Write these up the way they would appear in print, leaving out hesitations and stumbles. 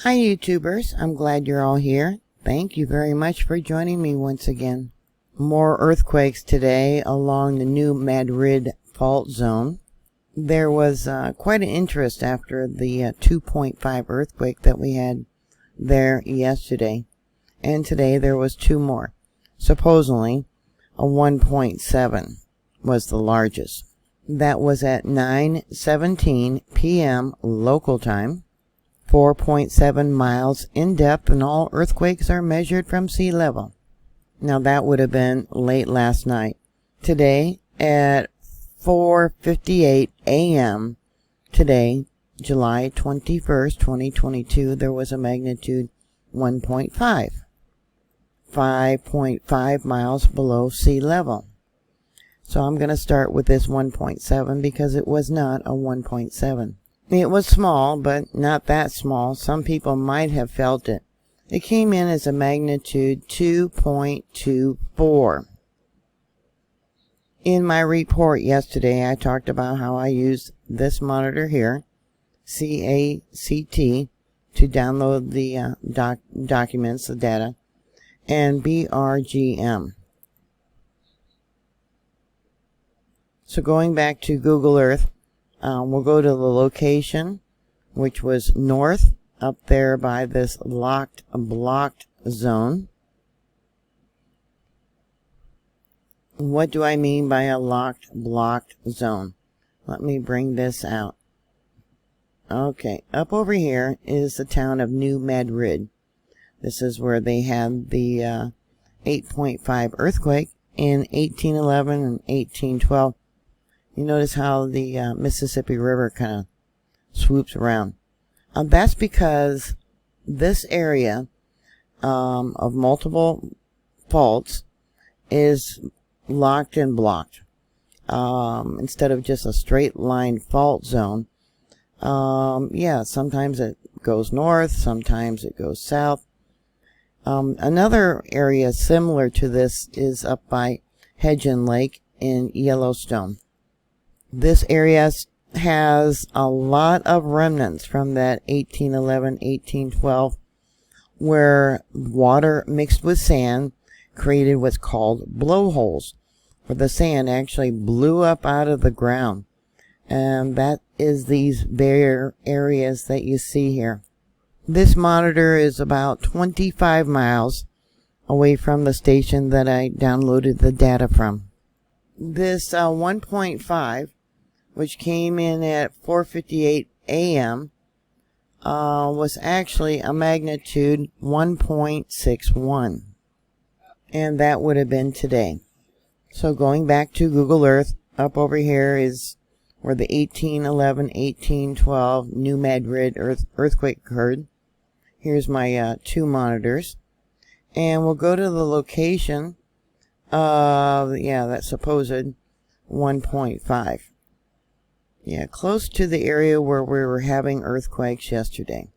Hi YouTubers, I'm glad you're all here. Thank you very much for joining me once again. More earthquakes today along the new Madrid fault zone. There was quite an interest after the 2.5 earthquake that we had there yesterday. And today there was two more. Supposedly a 1.7 was the largest. That was at 9:17 p.m. local time. 4.7 miles in depth, and all earthquakes are measured from sea level. Now that would have been late last night. Today at 4:58 a.m. today, July 21st, 2022, there was a magnitude 1.5. 5.5 miles below sea level. So I'm going to start with this 1.7 because it was not a 1.7. It was small, but not that small. Some people might have felt it. It came in as a magnitude 2.24. In my report yesterday, I talked about how I used this monitor here, CACT, to download the documents, the data, and BRGM. So going back to Google Earth, we'll go to the location, which was north, up there by this blocked zone. What do I mean by a blocked zone? Let me bring this out. Okay, up over here is the town of New Madrid. This is where they had the 8.5 earthquake in 1811 and 1812. You notice how the Mississippi River kind of swoops around. That's because this area of multiple faults is locked and blocked. Instead of just a straight line fault zone, yeah, sometimes it goes north, sometimes it goes south. Another area similar to this is up by Haugen Lake in Yellowstone. This area has a lot of remnants from that 1811, 1812, where water mixed with sand created what's called blowholes, where the sand actually blew up out of the ground. And that is these bare areas that you see here. This monitor is about 25 miles away from the station that I downloaded the data from. This 1.5, which came in at 4:58 a.m., was actually a magnitude 1.61. And that would have been today. So going back to Google Earth, up over here is where the 1811, 1812 New Madrid earthquake occurred. Here's my two monitors. And we'll go to the location of, that supposed 1.5. Yeah, close to the area where we were having earthquakes yesterday.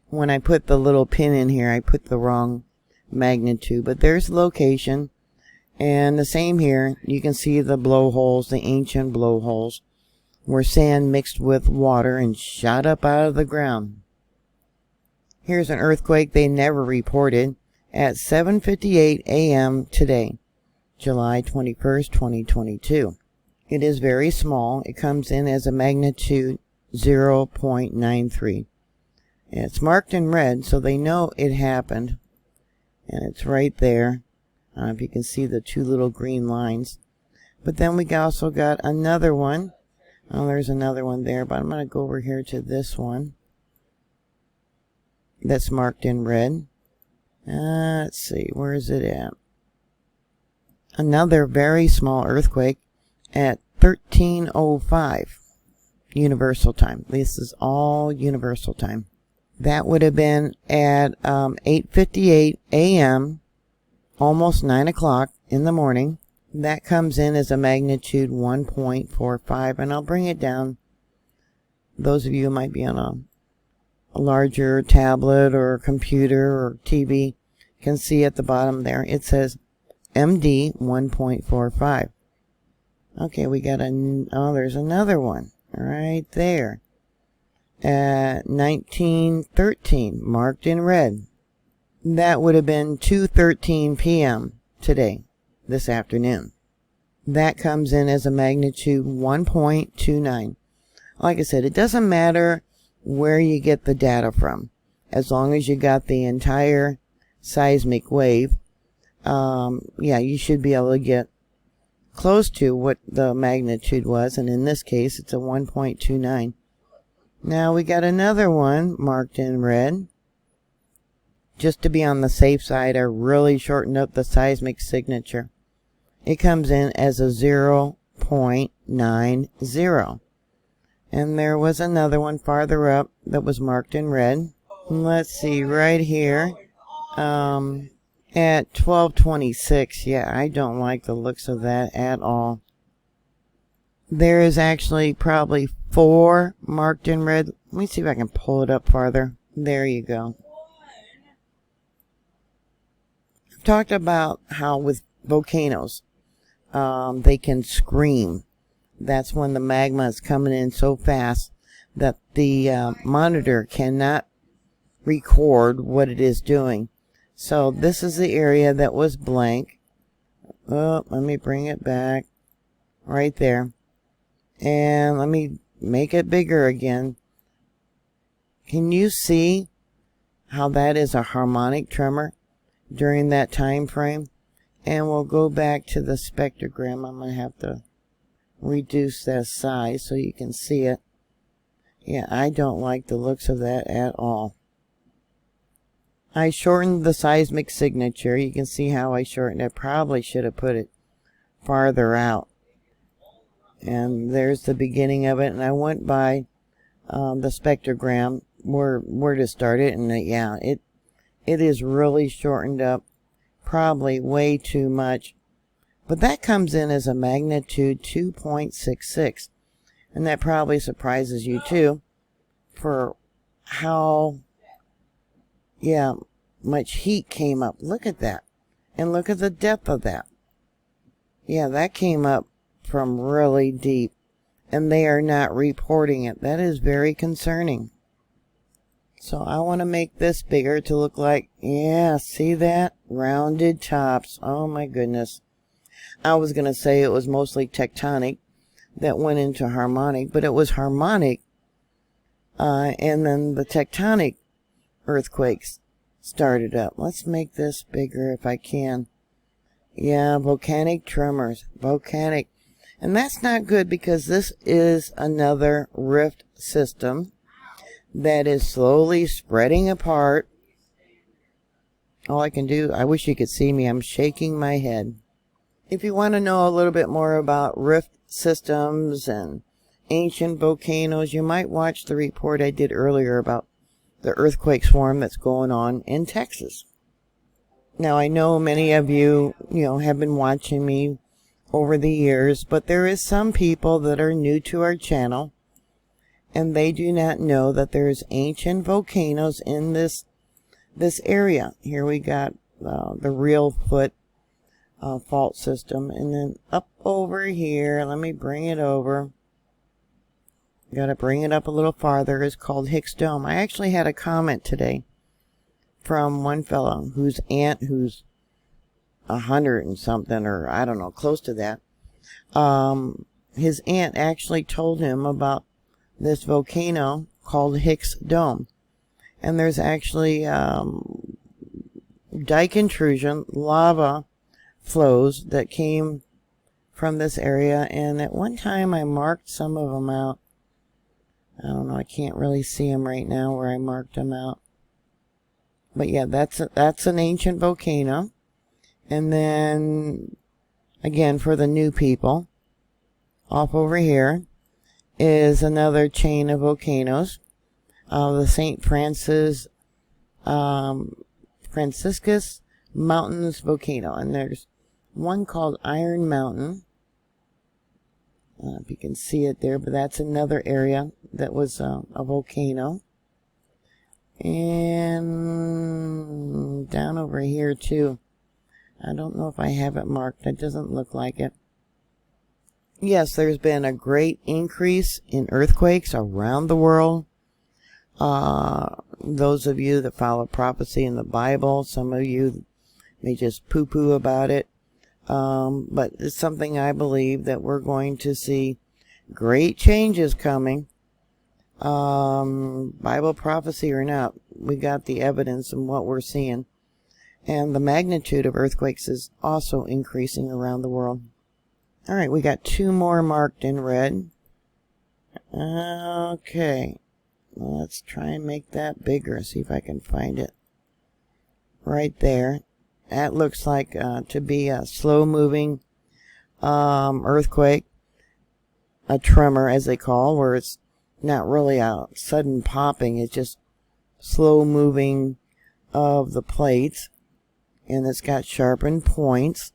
When I put the little pin in here, I put the wrong magnitude, but there's the location. And the same here, you can see the blowholes, the ancient blowholes, where sand mixed with water and shot up out of the ground. Here's an earthquake they never reported at 7:58 a.m. today, July 21st, 2022. It is very small. It comes in as a magnitude 0.93. And it's marked in red, so they know it happened. And it's right there. I don't know if you can see the two little green lines. But then we also got another one. Oh, there's another one there, but I'm going to go over here to this one that's marked in red. Let's see, where is it at? Another very small earthquake at 13:05 universal time. This is all universal time. That would have been at 8:58 a.m., almost 9 o'clock in the morning. That comes in as a magnitude 1.45, and I'll bring it down. Those of you who might be on a larger tablet or computer or TV can see at the bottom there, it says MD 1.45. Okay, we got there's another one right there. at 1913, marked in red. That would have been 2:13 p.m. today, this afternoon. That comes in as a magnitude 1.29. Like I said, it doesn't matter where you get the data from, as long as you got the entire seismic wave. Yeah, you should be able to get close to what the magnitude was, and in this case, it's a 1.29. Now we got another one marked in red. Just to be on the safe side, I really shortened up the seismic signature. It comes in as a 0.90. And there was another one farther up that was marked in red. Let's see, right here, at 12:26. Yeah, I don't like the looks of that at all. There is actually probably 4 marked in red. Let me see if I can pull it up farther. There you go. I've talked about how with volcanoes, they can scream. That's when the magma is coming in so fast that the monitor cannot record what it is doing. So this is the area that was blank. Oh, let me bring it back. Right there. And let me make it bigger again. Can you see how that is a harmonic tremor during that time frame? And we'll go back to the spectrogram. I'm going to have to reduce that size so you can see it. Yeah, I don't like the looks of that at all. I shortened the seismic signature. You can see how I shortened it. Probably should have put it farther out. And there's the beginning of it. And I went by the spectrogram where to start it. And yeah, it is really shortened up. Probably way too much. But that comes in as a magnitude 2.66. And that probably surprises you too, for how, yeah, much heat came up. Look at that. And look at the depth of that. Yeah, that came up from really deep. And they are not reporting it. That is very concerning. So I want to make this bigger to look like, yeah, see that? Rounded tops. Oh my goodness. I was going to say it was mostly tectonic that went into harmonic, but it was harmonic, and then the tectonic earthquakes started up. Let's make this bigger if I can. Yeah, volcanic tremors. Volcanic. And that's not good because this is another rift system that is slowly spreading apart. All I can do, I wish you could see me, I'm shaking my head. If you want to know a little bit more about rift systems and ancient volcanoes, you might watch the report I did earlier about the earthquake swarm that's going on in Texas. Now, I know many of you, have been watching me over the years, but there is some people that are new to our channel, and they do not know that there's ancient volcanoes in this area. Here we got the Real Foot fault system, and then up over here, let me bring it over, gotta bring it up a little farther, is called Hicks Dome. I actually had a comment today from one fellow whose aunt, who's 100 and something, or I don't know, close to that, his aunt actually told him about this volcano called Hicks Dome. And there's actually dike intrusion, lava flows that came from this area, and at one time I marked some of them out. I don't know, I can't really see them right now where I marked them out. But yeah, that's an ancient volcano. And then, again, for the new people, off over here is another chain of volcanoes. The St. Franciscus Mountains volcano. And there's one called Iron Mountain. If you can see it there, but that's another area that was a volcano. And down over here too. I don't know if I have it marked. It doesn't look like it. Yes, there's been a great increase in earthquakes around the world. Those of you that follow prophecy in the Bible, some of you may just poo-poo about it. But it's something I believe that we're going to see great changes coming. Bible prophecy or not, we got the evidence in what we're seeing. And the magnitude of earthquakes is also increasing around the world. Alright, we got 2 more marked in red. Okay. Let's try and make that bigger. See if I can find it. Right there. That looks like to be a slow-moving earthquake. A tremor, as they call, where it's not really a sudden popping. It's just slow moving of the plates. And it's got sharpened points.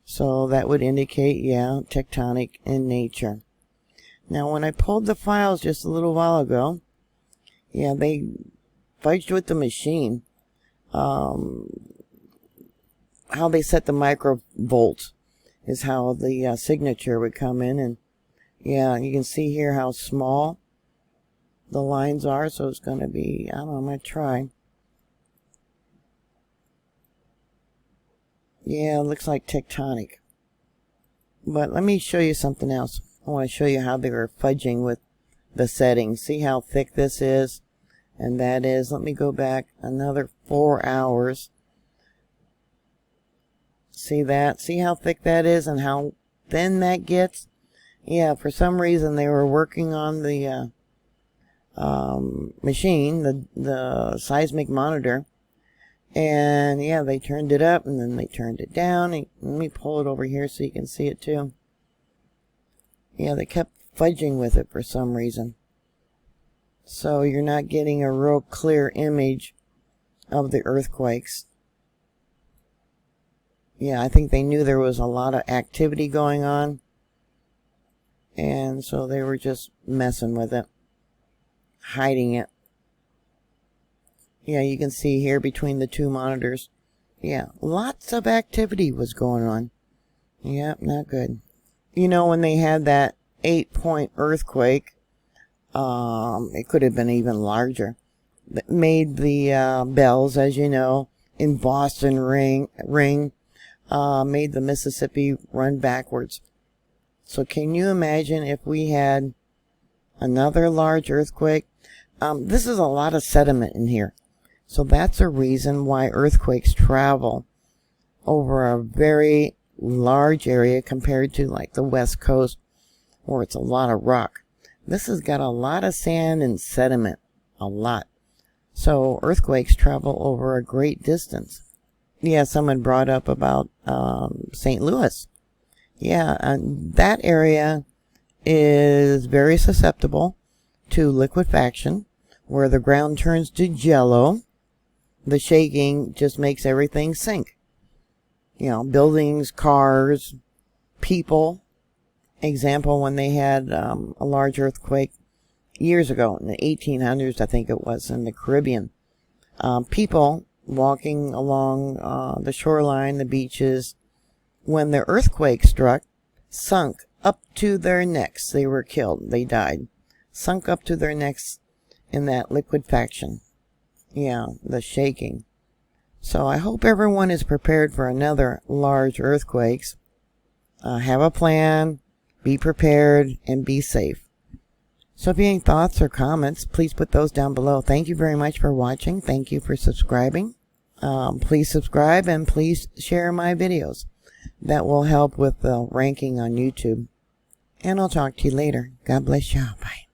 So that would indicate, yeah, tectonic in nature. Now, when I pulled the files just a little while ago, yeah, they fudged with the machine. How they set the microvolts is how the signature would come in. And yeah, you can see here how small the lines are. So it's going to be, I don't know, I'm going to try. Yeah, it looks like tectonic. But let me show you something else. I want to show you how they were fudging with the settings. See how thick this is? And that is, let me go back another 4 hours. See that? See how thick that is and how thin that gets? Yeah, for some reason they were working on the machine, the seismic monitor. And yeah, they turned it up and then they turned it down. And let me pull it over here so you can see it too. Yeah, they kept fudging with it for some reason. So you're not getting a real clear image of the earthquakes. Yeah, I think they knew there was a lot of activity going on. And so they were just messing with it. Hiding it. Yeah, you can see here between the 2 monitors. Yeah, lots of activity was going on. Yeah, not good. You know, when they had that 8-point earthquake, it could have been even larger. That made the bells, as you know, in Boston ring, made the Mississippi run backwards. So can you imagine if we had another large earthquake? This is a lot of sediment in here. So that's a reason why earthquakes travel over a very large area compared to like the West Coast, where it's a lot of rock. This has got a lot of sand and sediment. A lot. So earthquakes travel over a great distance. Yeah, someone brought up about St. Louis. Yeah, and that area is very susceptible to liquefaction, where the ground turns to jello. The shaking just makes everything sink. You know, buildings, cars, people. Example, when they had a large earthquake years ago, in the 1800s, I think it was, in the Caribbean. People walking along the shoreline, the beaches, when the earthquake struck, sunk up to their necks. They were killed. They died. Sunk up to their necks in that liquefaction. Yeah, the shaking. So I hope everyone is prepared for another large earthquakes. Have a plan, be prepared, and be safe. So if you have any thoughts or comments, please put those down below. Thank you very much for watching. Thank you for subscribing. Please subscribe and please share my videos. That will help with the ranking on YouTube. And I'll talk to you later. God bless you. Bye.